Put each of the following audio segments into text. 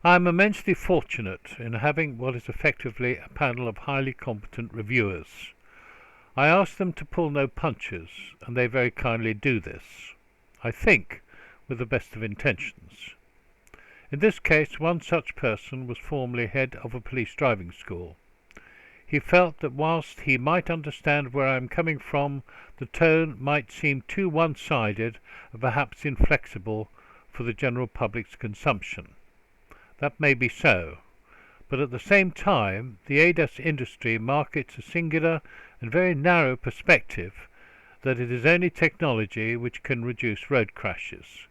I'm immensely fortunate in having what is effectively a panel of highly competent reviewers. I ask them to pull no punches, and they very kindly do this, I think, with the best of intentions. In this case, one such person was formerly head of a police driving school. He felt that whilst he might understand where I am coming from, the tone might seem too one-sided and perhaps inflexible for the general public's consumption. That may be so, but at the same time the ADAS industry markets a singular and very narrow perspective that it is only technology which can reduce road crashes.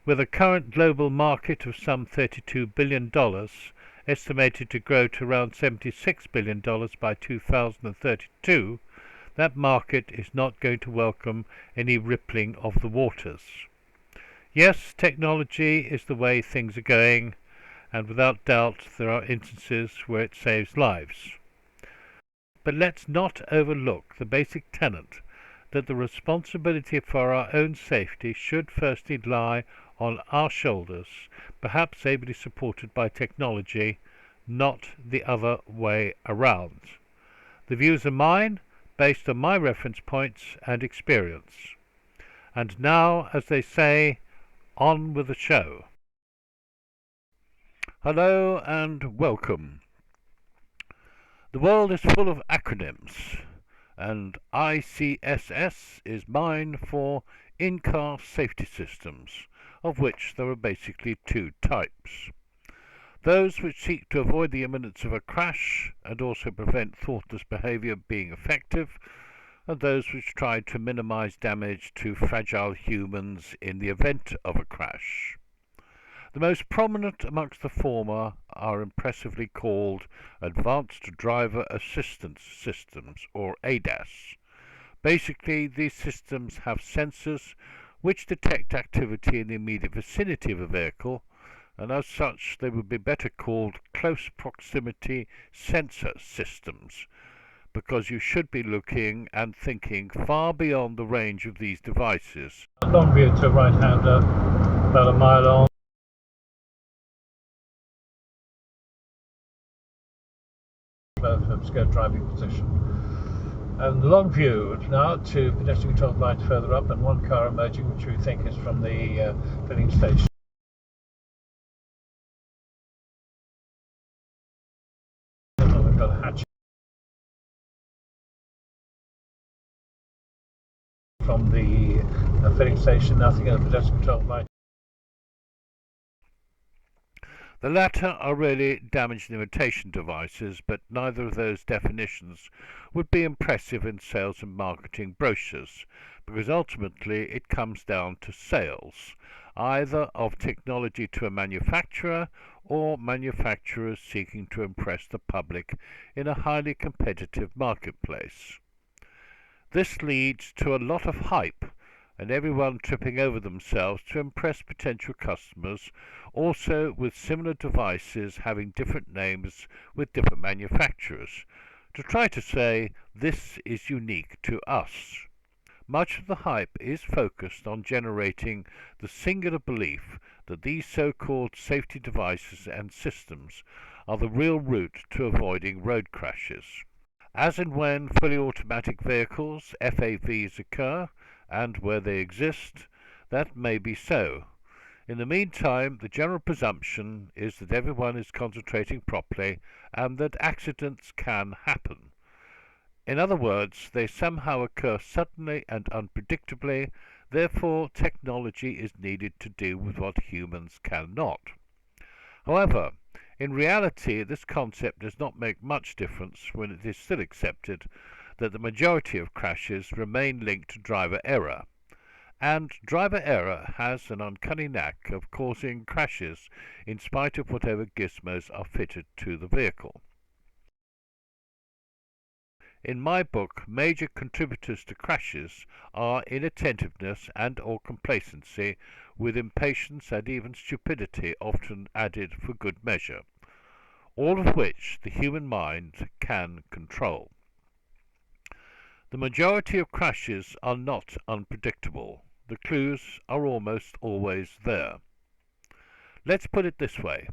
With a current global market of some $32 billion, estimated to grow to around $76 billion by 2032, that market is not going to welcome any rippling of the waters. Yes, technology is the way things are going, and without doubt there are instances where it saves lives. But let's not overlook the basic tenet that the responsibility for our own safety should firstly lie on our shoulders, perhaps ably supported by technology, not the other way around. The views are mine, based on my reference points and experience. And now, as they say, on with the show. Hello and welcome. The world is full of acronyms, and ICSS is mine for in-car safety systems, of which there are basically two types. Those which seek to avoid the imminence of a crash and also prevent thoughtless behaviour being effective, and those which try to minimize damage to fragile humans in the event of a crash. The most prominent amongst the former are impressively called Advanced Driver Assistance Systems, or ADAS. Basically, these systems have sensors which detect activity in the immediate vicinity of a vehicle, and as such they would be better called close proximity sensor systems, because you should be looking and thinking far beyond the range of these devices. Long view to right-hander, about a mile on. Obscure driving position. And the long view now to pedestrian controlled light further up, and one car emerging which we think is from the filling station. We've got a hatch from the filling station, nothing in the pedestrian controlled light. The latter are really damage limitation devices, but neither of those definitions would be impressive in sales and marketing brochures, because ultimately it comes down to sales, either of technology to a manufacturer or manufacturers seeking to impress the public in a highly competitive marketplace. This leads to a lot of hype and everyone tripping over themselves to impress potential customers, also with similar devices having different names with different manufacturers, to try to say this is unique to us. Much of the hype is focused on generating the singular belief that these so-called safety devices and systems are the real route to avoiding road crashes. As and when fully automatic vehicles, FAVs, occur, and where they exist, that may be so. In the meantime, the general presumption is that everyone is concentrating properly and that accidents can happen. In other words, they somehow occur suddenly and unpredictably, therefore technology is needed to deal with what humans cannot. However, in reality, this concept does not make much difference when it is still accepted that the majority of crashes remain linked to driver error, and driver error has an uncanny knack of causing crashes in spite of whatever gizmos are fitted to the vehicle. In my book, major contributors to crashes are inattentiveness and or complacency, with impatience and even stupidity often added for good measure, all of which the human mind can control. The majority of crashes are not unpredictable. The clues are almost always there. Let's put it this way.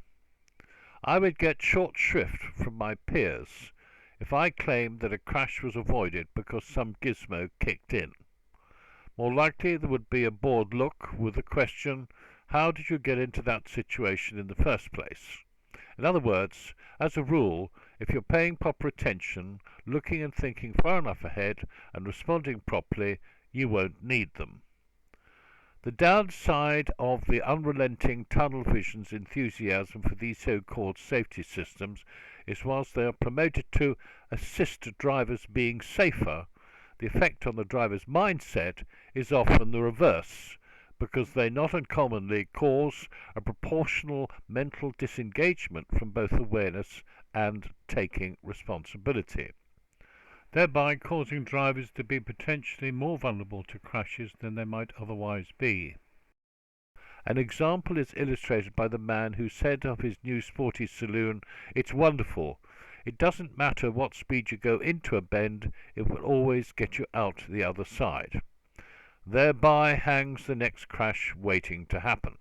I would get short shrift from my peers if I claimed that a crash was avoided because some gizmo kicked in. More likely there would be a bored look with the question, how did you get into that situation in the first place? In other words, as a rule, if you're paying proper attention, looking and thinking far enough ahead, and responding properly, you won't need them. The downside of the unrelenting tunnel vision's enthusiasm for these so-called safety systems is whilst they are promoted to assist drivers being safer, the effect on the driver's mindset is often the reverse, because they not uncommonly cause a proportional mental disengagement from both awareness and taking responsibility, thereby causing drivers to be potentially more vulnerable to crashes than they might otherwise be. An example is illustrated by the man who said of his new sporty saloon, "It's wonderful. It doesn't matter what speed you go into a bend, it will always get you out the other side." Thereby hangs the next crash waiting to happen.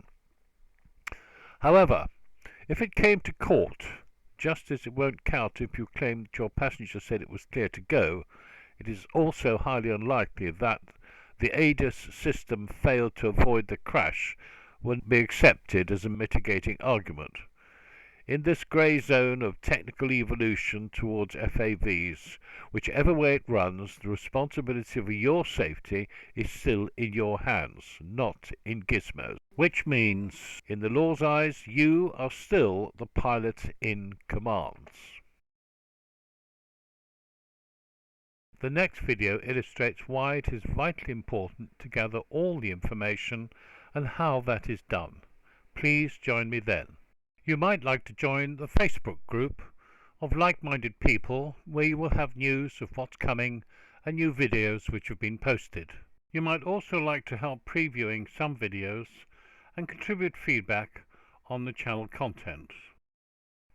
However, if it came to court, just as it won't count if you claim that your passenger said it was clear to go, it is also highly unlikely that the ADAS system failed to avoid the crash would be accepted as a mitigating argument. In this grey zone of technical evolution towards FAVs, whichever way it runs, the responsibility for your safety is still in your hands, not in gizmos. Which means, in the law's eyes, you are still the pilot in command. The next video illustrates why it is vitally important to gather all the information and how that is done. Please join me then. You might like to join the Facebook group of like-minded people where you will have news of what's coming and new videos which have been posted. You might also like to help previewing some videos and contribute feedback on the channel content.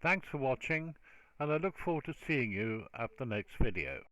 Thanks for watching, and I look forward to seeing you at the next video.